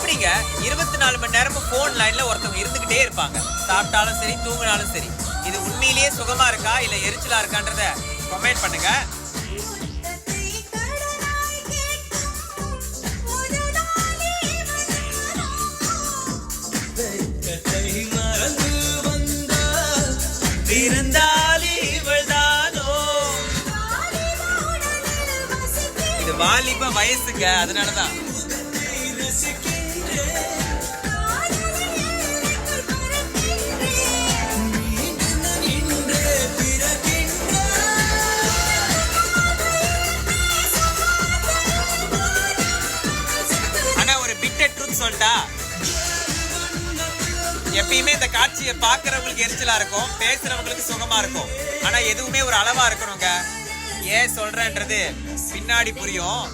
எப்படிங்க 24 மணி நேரமும் போன் லைன்ல ஒருத்தவங்க இருந்துகிட்டே இருப்பாங்க, சாப்பிட்டாலும் சரி தூங்கினாலும் சரி. இது உண்மையிலேயே சுகமா இருக்கா இல்ல எரிச்சலா இருக்கான்றத கமெண்ட் பண்ணுங்க. இது வாலிப வயசுங்க, அதனாலதான். ஆனா ஒரு பிட்டர் ட்ரூத் சொல்லிட்டா, எப்பயுமே இந்த காட்சியை பாக்குறவங்களுக்கு எரிச்சலா இருக்கும், பேசுறவங்களுக்கு சுகமா இருக்கும். ஆனா எதுவுமே ஒரு அளவா இருக்கணுங்க. ஏன் சொல்றேன்றது பின்னாடி புரியும்.